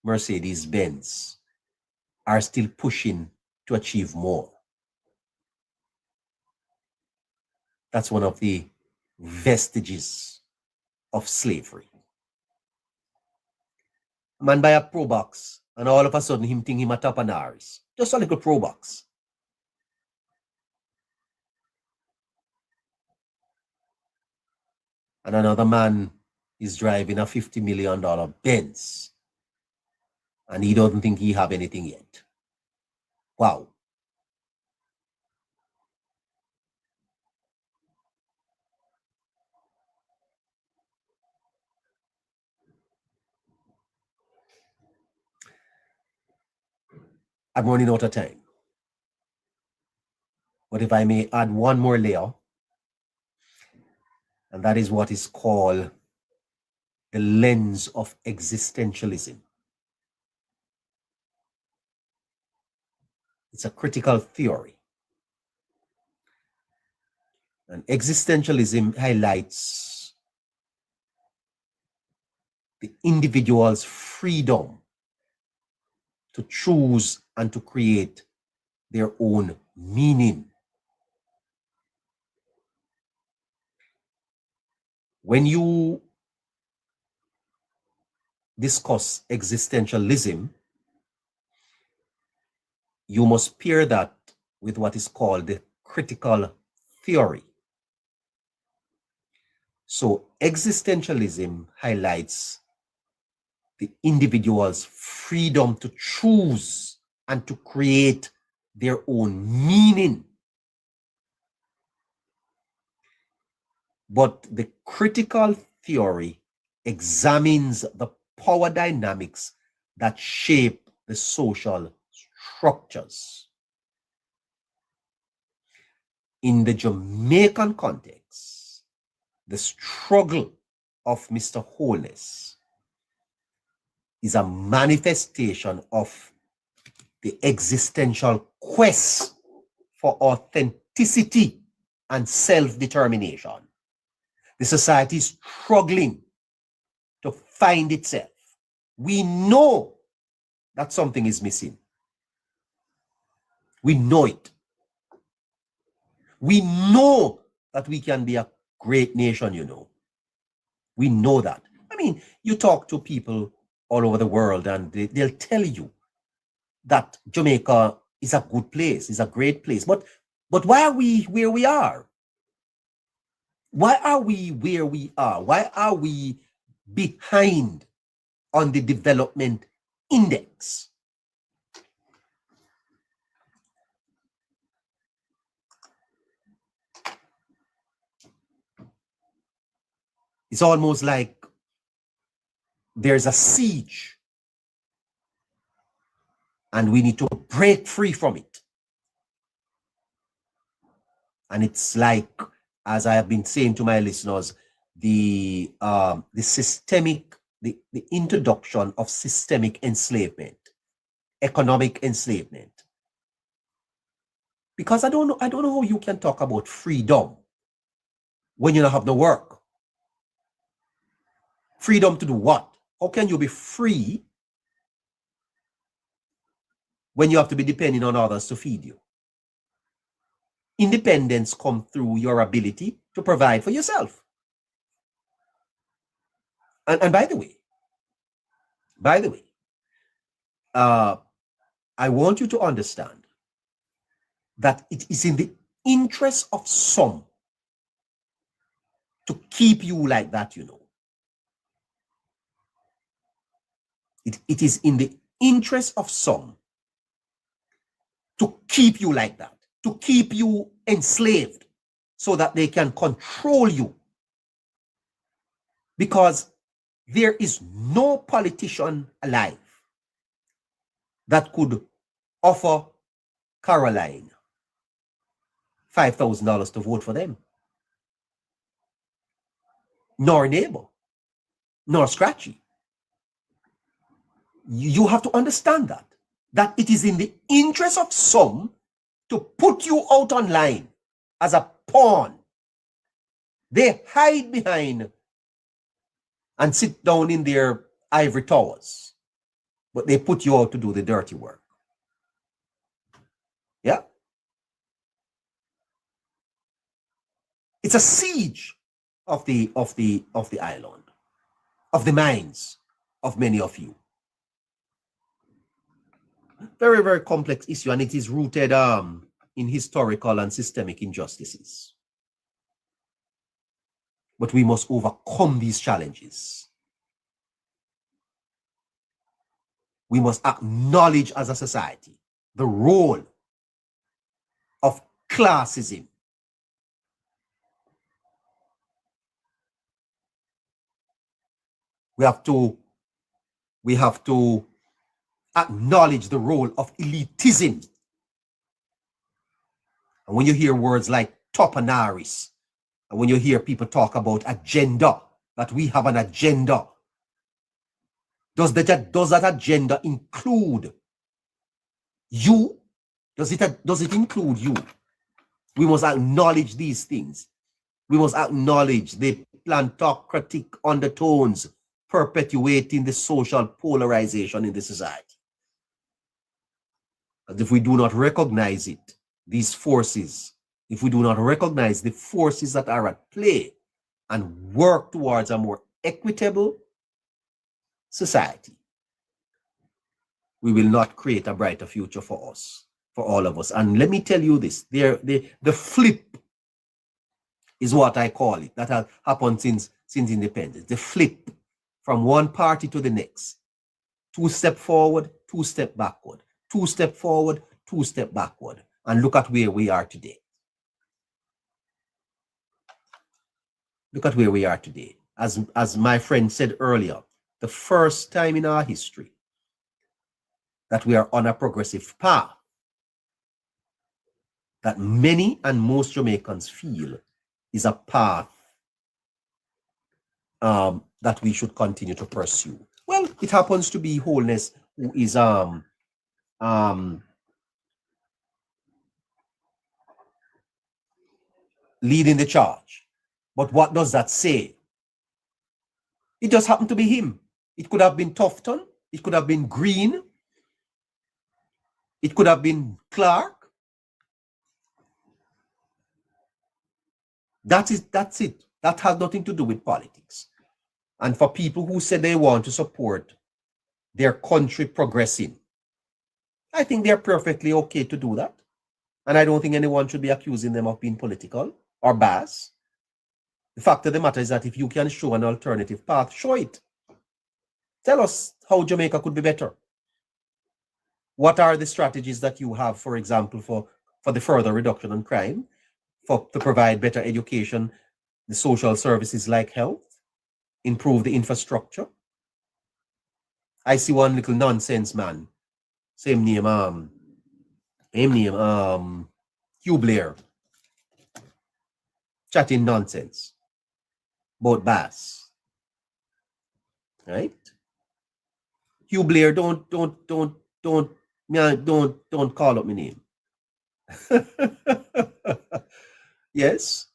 Mercedes-Benz are still pushing to achieve more. That's one of the vestiges of slavery. A man buy a Pro Box, and all of a sudden him think him a top an Aris. Just a little Pro Box. And another man is driving a $50 million Benz, and he doesn't think he have anything yet. Wow. I'm running out of time. But if I may add one more layer, and that is what is called the lens of existentialism. It's a critical theory. And existentialism highlights the individual's freedom to choose and to create their own meaning. When you discuss existentialism, you must pair that with what is called the critical theory. So existentialism highlights the individual's freedom to choose and to create their own meaning. But the critical theory examines the power dynamics that shape the social structures. In the Jamaican context, the struggle of Mr. Wholeness is a manifestation of the existential quest for authenticity and self-determination. The society is struggling to find itself. We know that something is missing. We know it. We know that we can be a great nation, you know. We know that. I mean, you talk to people all over the world and they'll tell you that Jamaica is a good place, is a great place. But why are we where we are? Why are we where we are? Why are we behind on the development index? It's almost like there's a siege and we need to break free from it. And it's like, as I have been saying to my listeners, the introduction of systemic enslavement, economic enslavement. Because I don't know how you can talk about freedom when you don't have no work. Freedom to do what? How can you be free when you have to be depending on others to feed you? Independence comes through your ability to provide for yourself. And by the way, I want you to understand that it is in the interest of some to keep you like that, you know. It is in the interest of some to keep you like that, to keep you enslaved so that they can control you. Because there is no politician alive that could offer Caroline $5,000 to vote for them. Nor Neighbour, nor Scratchy. You have to understand that it is in the interest of some to put you out online as a pawn. They hide behind and sit down in their ivory towers but they put you out to do the dirty work. Yeah? It's a siege of the island, of the minds of many of you. Very, very complex issue, and it is rooted in historical and systemic injustices. But we must overcome these challenges. We must acknowledge as a society the role of classism. We have to acknowledge the role of elitism. And when you hear words like topanaris, and when you hear people talk about agenda, that we have an agenda, does that agenda include you? Does it include you? We must acknowledge these things. We must acknowledge the plantocratic undertones perpetuating the social polarization in the society. And if we do not recognize it, these forces, if we do not recognize the forces that are at play and work towards a more equitable society, we will not create a brighter future for us, for all of us. And let me tell you this, the flip is what I call it, that has happened since independence. The flip from one party to the next. 2 steps forward, 2 steps backward. 2 steps forward, 2 steps backward. And look at where we are today. Look at where we are today. As my friend said earlier, the first time in our history that we are on a progressive path that many and most Jamaicans feel is a path that we should continue to pursue. Well, it happens to be Wholeness, who is leading the charge. But what does that say? It just happened to be him. It could have been Tufton. It could have been Green. It could have been Clark. That's it. That has nothing to do with politics. And for people who say they want to support their country progressing, I think they're perfectly okay to do that. And I don't think anyone should be accusing them of being political or biased. The fact of the matter is that if you can show an alternative path, show it. Tell us how Jamaica could be better. What are the strategies that you have, for example, for the further reduction in crime, to provide better education, the social services like health, improve the infrastructure? I see one little nonsense man, same name, Hugh Blair, chatting nonsense about Bass, right? Hugh Blair, don't call up my name. Yes.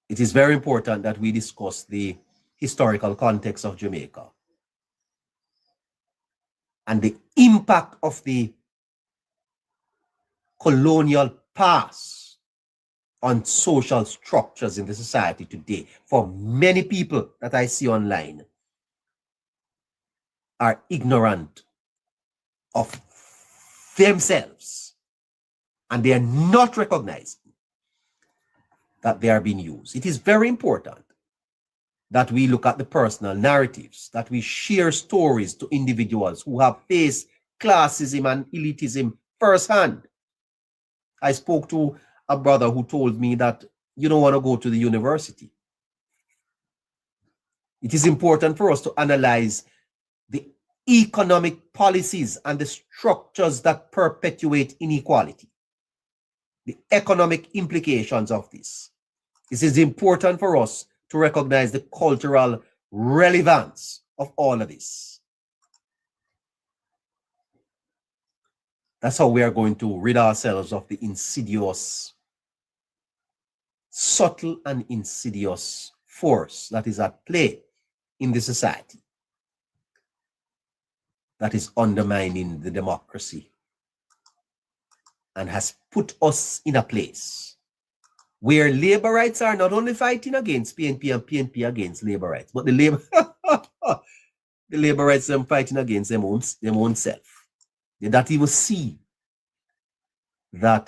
It is very important that we discuss the historical context of Jamaica and the impact of the colonial past on social structures in the society today. For many people that I see online are ignorant of themselves, and they are not recognizing that they are being used. It is very important that we look at the personal narratives, that we share stories to individuals who have faced classism and elitism firsthand. I spoke to a brother who told me that you don't want to go to the university. It is important for us to analyze the economic policies and the structures that perpetuate inequality, the economic implications of this. It is important for us to recognize the cultural relevance of all of this. That's how we are going to rid ourselves of the insidious, subtle and insidious force that is at play in the society that is undermining the democracy and has put us in a place where labor rights are not only fighting against PNP and PNP against labor rights, but the labor rights them fighting against them own self. They don't even see that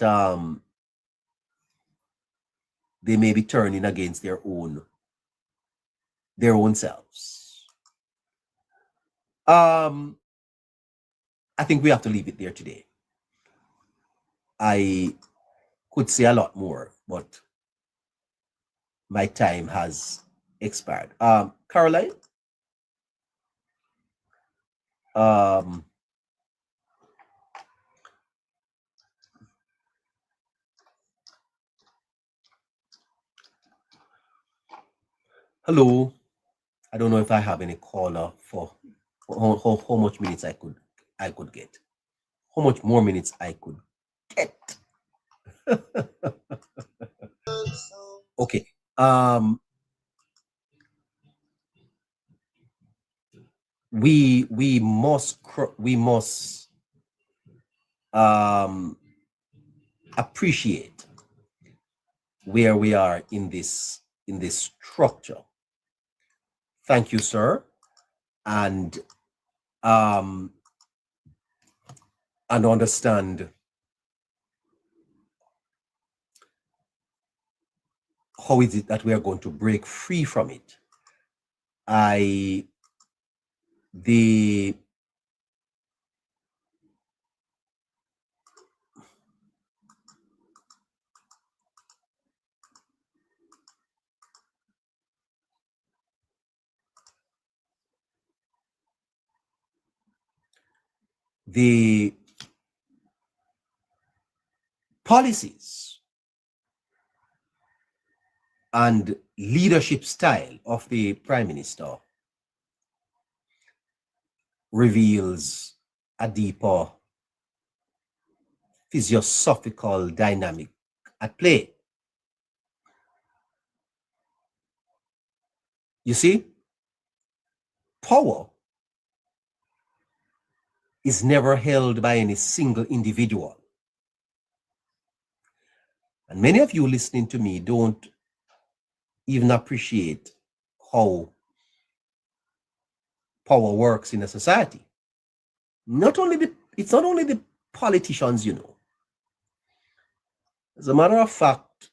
they may be turning against their own selves. I think we have to leave it there today. I could say a lot more, but my time has expired. Caroline? Hello. I don't know if I have any caller for how much minutes I could get. How much more minutes I could get. Okay. We must appreciate where we are in this structure. Thank you, sir, and understand how is it that we are going to break free from it. The policies and leadership style of the Prime Minister reveals a deeper physiosophical dynamic at play. You see, power is never held by any single individual. And many of you listening to me don't even appreciate how power works in a society. It's not only the politicians, you know. As a matter of fact,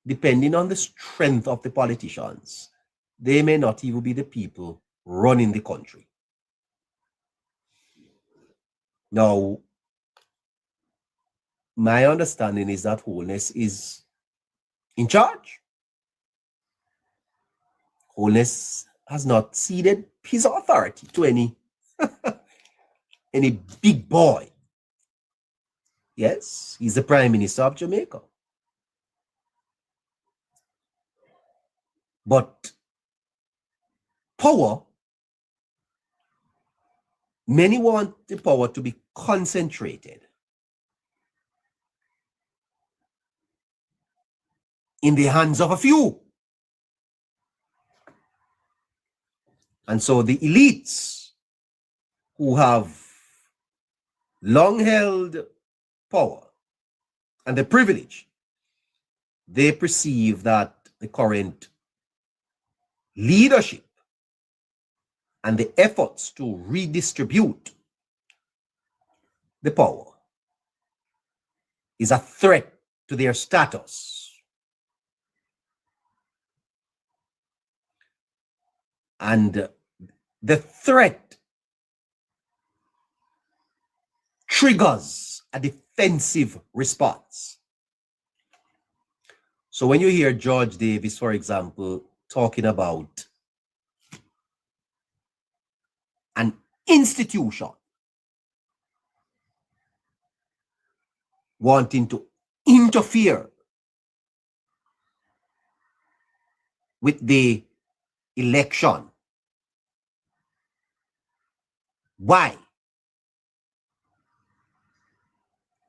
depending on the strength of the politicians, they may not even be the people running the country. Now, my understanding is that Wholeness is in charge. Wholeness has not ceded his authority to any big boy. Yes, he's the Prime Minister of Jamaica. But power, many want the power to be concentrated in the hands of a few. And so the elites who have long held power and the privilege, they perceive that the current leadership and the efforts to redistribute the power is a threat to their status. And the threat triggers a defensive response. So when you hear George Davis, for example, talking about an institution wanting to interfere with the election, why?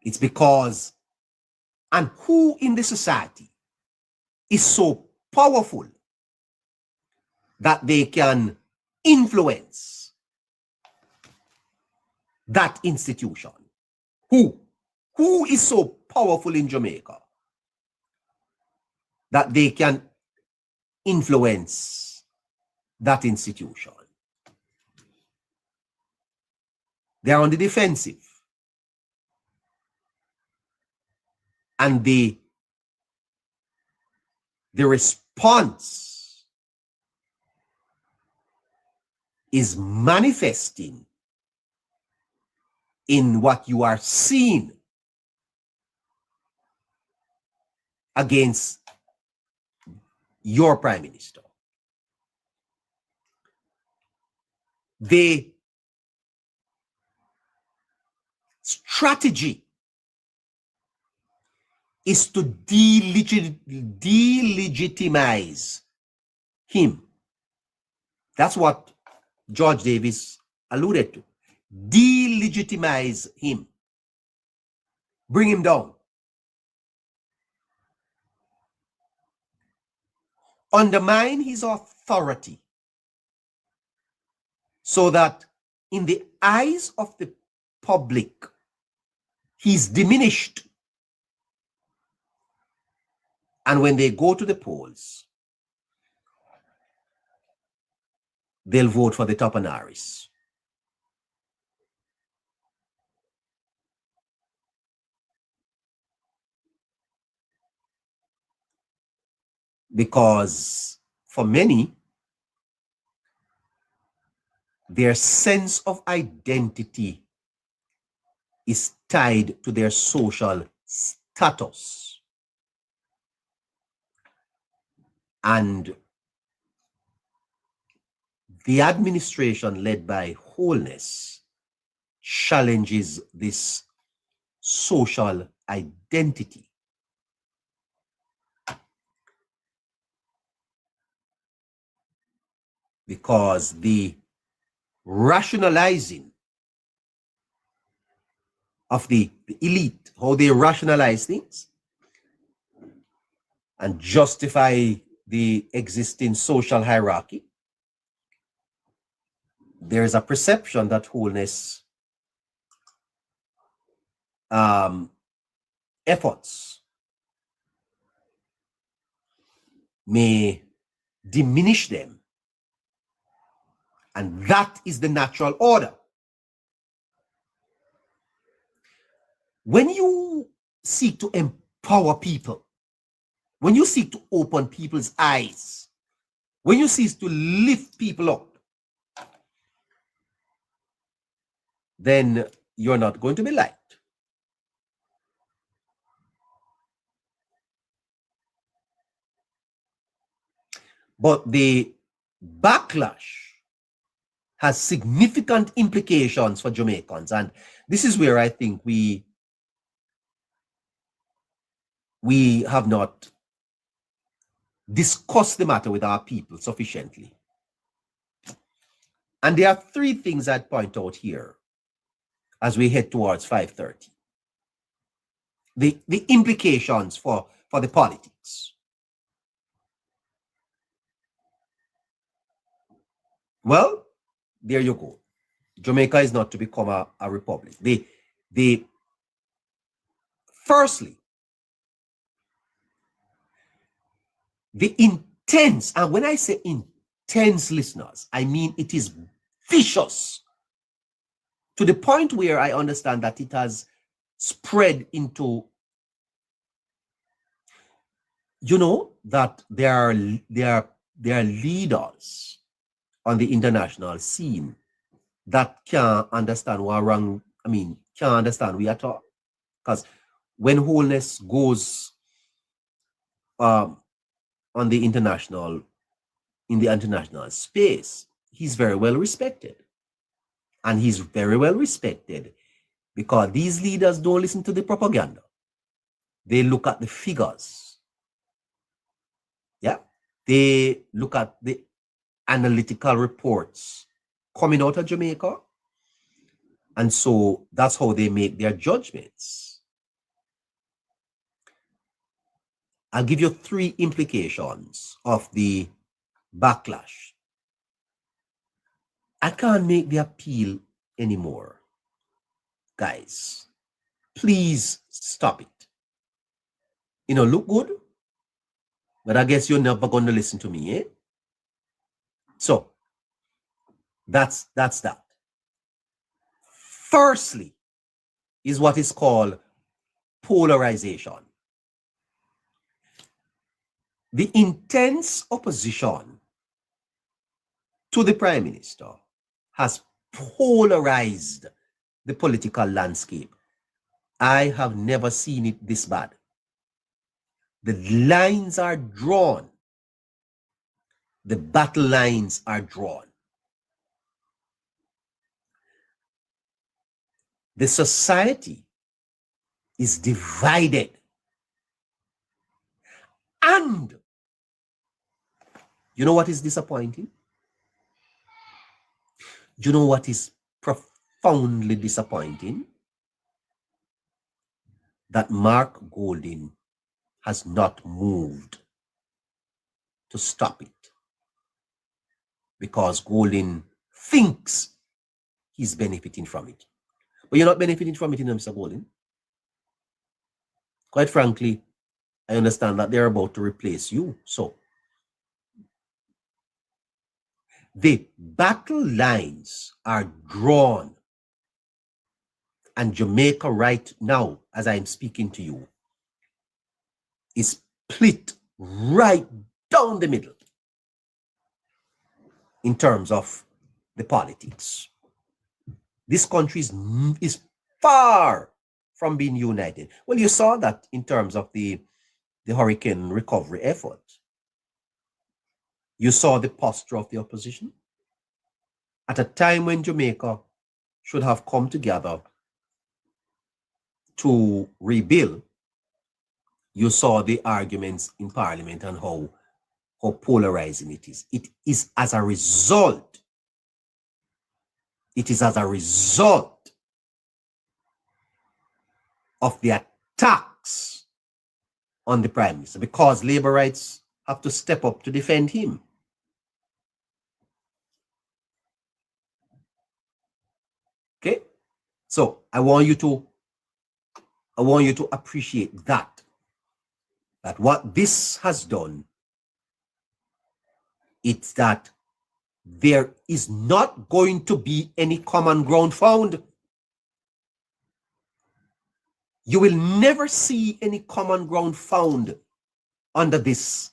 It's because, and who in the society is so powerful that they can influence that institution. Who is so powerful in Jamaica that they can influence that institution? They are on the defensive. And the response is manifesting in what you are seeing against your prime minister. The strategy is to delegitimize him. That's what George Davis alluded to. Delegitimize him. Bring him down. Undermine his authority so that in the eyes of the public, he's diminished. And when they go to the polls, they'll vote for the Topanaris. Because for many, their sense of identity is tied to their social status. And the administration led by Wholeness challenges this social identity. Because the rationalizing of the elite, how they rationalize things and justify the existing social hierarchy, there is a perception that Wholeness efforts may diminish them. And that is the natural order. When you seek to empower people, when you seek to open people's eyes, when you seek to lift people up, then you're not going to be liked. But the backlash has significant implications for Jamaicans. And this is where I think we have not discussed the matter with our people sufficiently. And there are three things I'd point out here as we head towards 5:30. The implications for the politics. Well, there you go. Jamaica is not to become a republic. Firstly, the intense, and when I say intense, listeners, I mean it is vicious to the point where I understand that it has spread into, that there are leaders on the international scene that can't understand what wrong, can't understand we at all. Because when Wholeness goes in the international space, he's very well respected. And he's very well respected because these leaders don't listen to the propaganda. They look at the figures. Yeah. They look at the analytical reports coming out of Jamaica. And so that's how they make their judgments. I'll give you three implications of the backlash. I can't make the appeal anymore. Guys, please stop it. Look good, but I guess you're never going to listen to me, eh? So that's that. Firstly, is what is called polarization. The intense opposition to the Prime Minister has polarized the political landscape. I have never seen it this bad. The lines are drawn. The battle lines are drawn. The society is divided. And you know what is disappointing? You know what is profoundly disappointing? That Mark Golding has not moved to stop it. Because Golding thinks he's benefiting from it. But you're not benefiting from it, Mr. Golding. Quite frankly, I understand that they're about to replace you. So the battle lines are drawn. And Jamaica right now, as I'm speaking to you, is split right down the middle in terms of the politics. This country is far from being united. Well, you saw that in terms of the hurricane recovery effort. You saw the posture of the opposition. At a time when Jamaica should have come together to rebuild, you saw the arguments in Parliament and how polarizing it is. It is as a result of the attacks on the Prime Minister, because labor rights have to step up to defend him. Okay? So I want you to appreciate that what this has done, it's that there is not going to be any common ground found. You will never see any common ground found under this,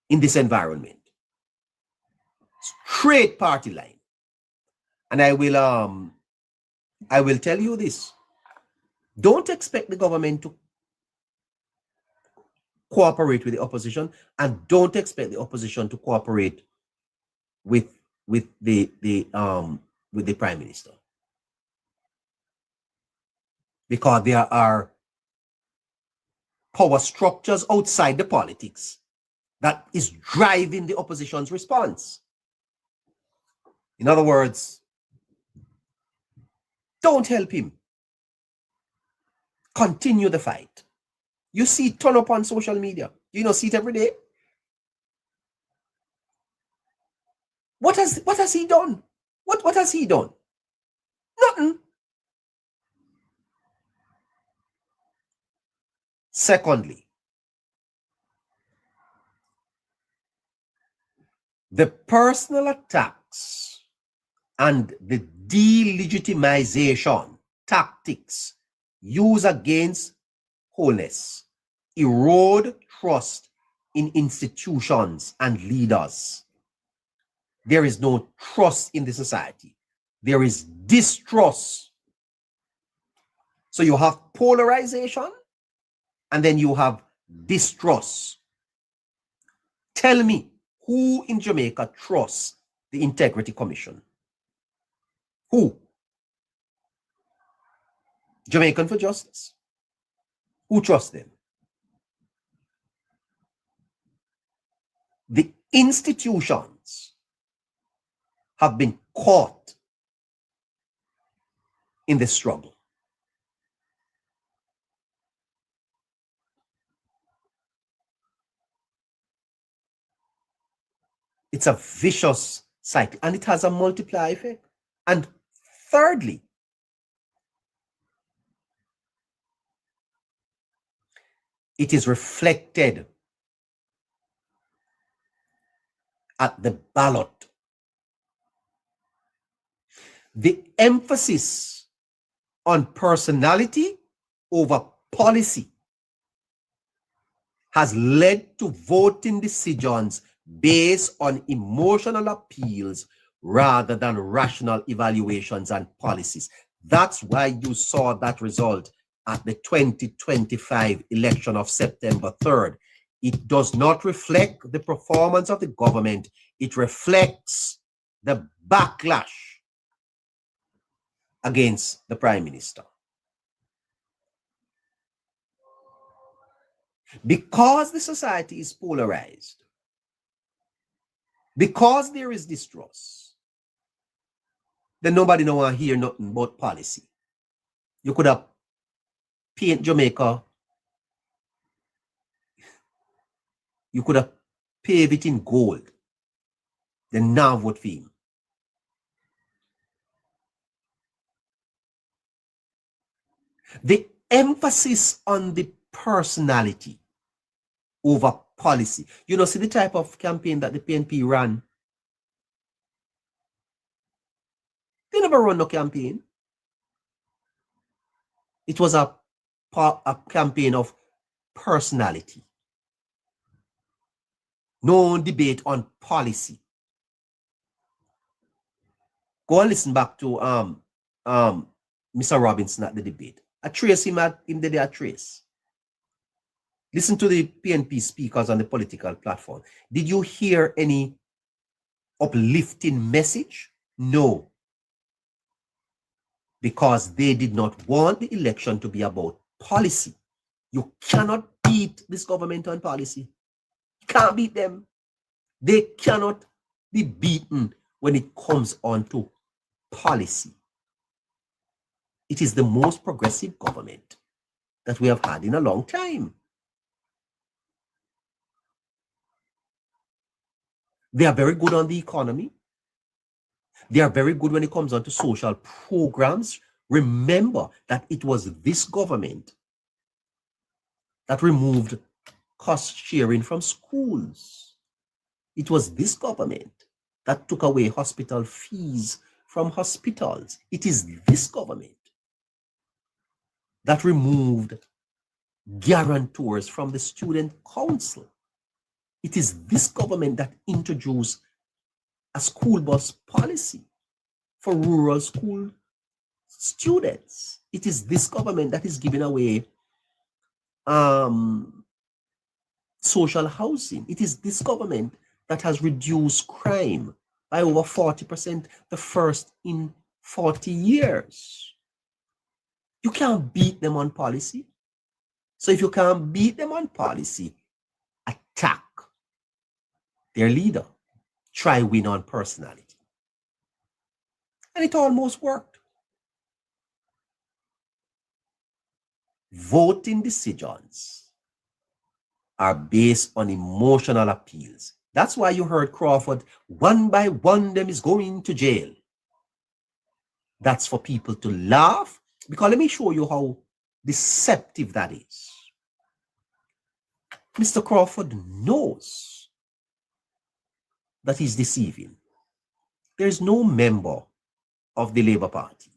in this environment. Straight party line. And I will tell you this. Don't expect the government to cooperate with the opposition, and don't expect the opposition to cooperate with the Prime Minister. Because there are power structures outside the politics that is driving the opposition's response. In other words, don't help him. Continue the fight. You see it turn up on social media. You see it every day. What has he done? What has he done? Nothing. Secondly, the personal attacks and the delegitimization tactics used against wholeness erode trust in institutions and leaders. There is no trust in the society. There is distrust. So you have polarization and then you have distrust. Tell me, who in Jamaica trusts the Integrity Commission? Who? Jamaican for Justice? Who trusts them? The institutions have been caught in the struggle. It's a vicious cycle, and it has a multiplier effect. And thirdly, it is reflected at the ballot. The emphasis on personality over policy has led to voting decisions based on emotional appeals rather than rational evaluations and policies. That's why you saw that result at the 2025 election of September 3rd. It does not reflect the performance of the government. It reflects the backlash against the Prime Minister. Because the society is polarized, because there is distrust, then nobody don't want to hear nothing about policy. You could have paint Jamaica, you could have paved it in gold, then now vote for him. The emphasis on the personality over policy. You know, see the type of campaign that the PNP ran. They never run no campaign. It was a campaign of personality. No debate on policy. Go and listen back to Mr. Robinson at the debate. I trace him at in the day I trace. Listen to the PNP speakers on the political platform. Did you hear any uplifting message? No. Because they did not want the election to be about policy. You cannot beat this government on policy. You can't beat them. They cannot be beaten when it comes on to policy. It is the most progressive government that we have had in a long time. They are very good on the economy. They are very good when it comes on to social programs. Remember that it was this government that removed cost sharing from schools. It was this government that took away hospital fees from hospitals. It is this government that removed guarantors from the student council. It is this government that introduced a school bus policy for rural school students. It is this government that is giving away social housing. It is this government that has reduced crime by over 40%, the first in 40 years. You can't beat them on policy. So if you can't beat them on policy, attack their leader. Try win on personality. And it almost worked. Voting decisions are based on emotional appeals. That's why you heard Crawford, one by one, them is going to jail. That's for people to laugh. Because let me show you how deceptive that is. Mr. Crawford knows that he's deceiving. There's no member of the Labour Party,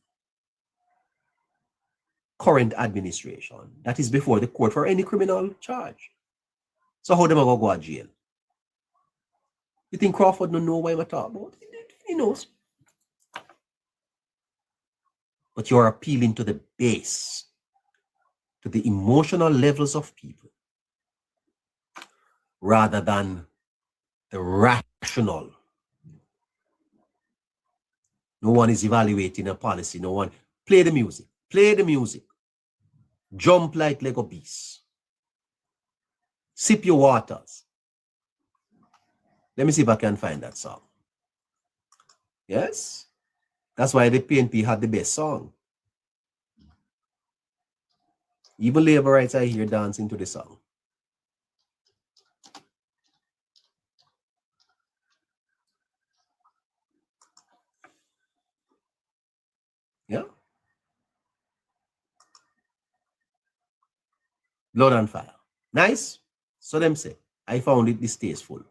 current administration, that is before the court for any criminal charge. So how them are going to go to jail? You think Crawford don't know what I'm talking about? He knows. But you're appealing to the base, to the emotional levels of people, rather than the rational. No one is evaluating a policy. No one. Play the music. Play the music. Jump like Lego beasts. Sip your waters. Let me see if I can find that song. Yes? That's why the PNP had the best song. Even Labourites are here dancing to the song. Blood and fire. Nice. So them say, I found it distasteful.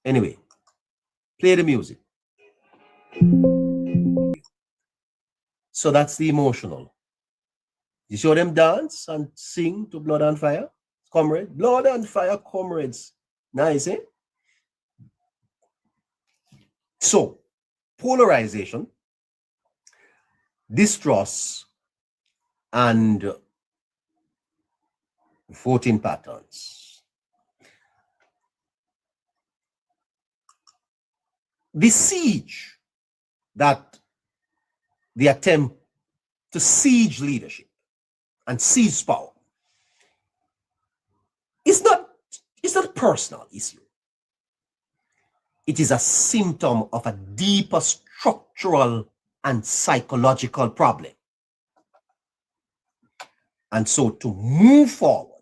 Anyway, play the music. So that's the emotional. You show them dance and sing to Blood and Fire, comrades. Blood and Fire, comrades. Nice, eh? So, polarization, distrust, and voting patterns. The siege that the attempt to siege leadership and seize power it's not a personal issue. It is a symptom of a deeper structural and psychological problem. And so to move forward,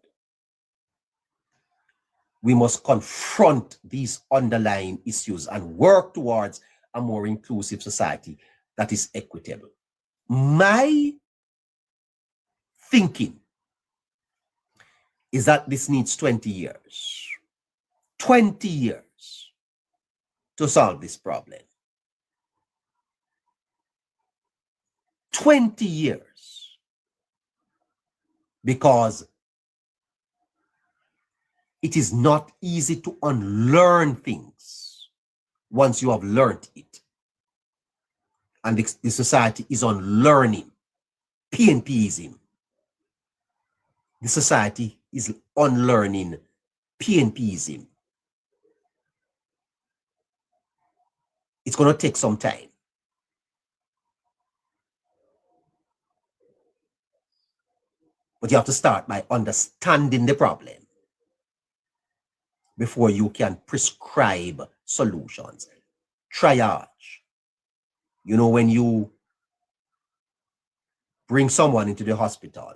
we must confront these underlying issues and work towards a more inclusive society that is equitable. My thinking is that this needs 20 years. 20 years to solve this problem. 20 years. Because it is not easy to unlearn things once you have learned it. And the society is unlearning PNPism. The society is unlearning PNPism. It's going to take some time. But you have to start by understanding the problem before you can prescribe solutions. Triage. You know, when you bring someone into the hospital,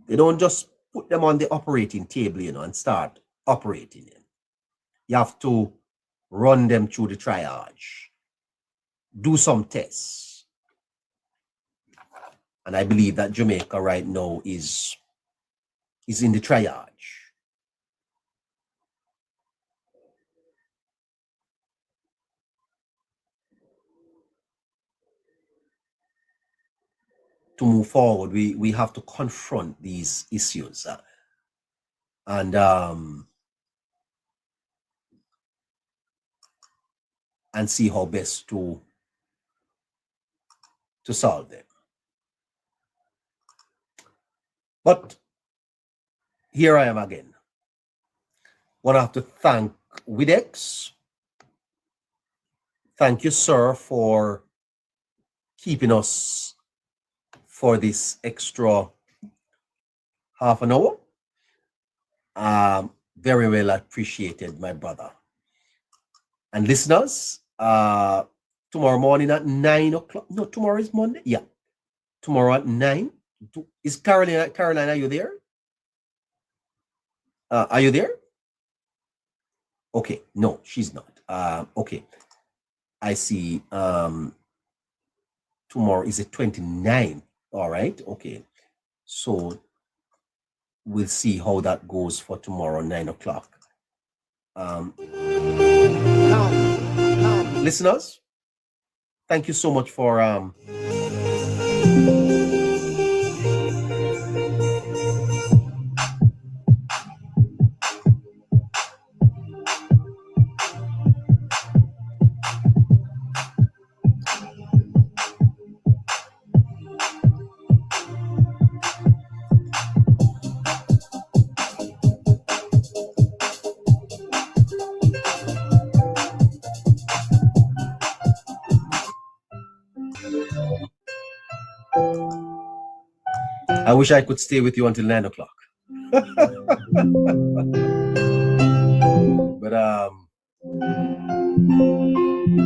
they don't just put them on the operating table, you know, and start operating them. You have to run them through the triage, do some tests. And I believe that Jamaica right now is in the triage. To move forward, we have to confront these issues and see how best to solve them. But here I am again. Want to have to thank Widex. Thank you, sir, for keeping us for this extra half an hour. Very well appreciated, my brother. And listeners, tomorrow morning at 9 o'clock. No, tomorrow is Monday. Yeah. Tomorrow at 9. Is Caroline, are you there? Are you there? Okay. No, she's not. Okay. I see. Tomorrow is the 29th. All right. Okay. So we'll see how that goes for tomorrow, 9 o'clock. Listeners, thank you so much for I wish I could stay with you until 9 o'clock. But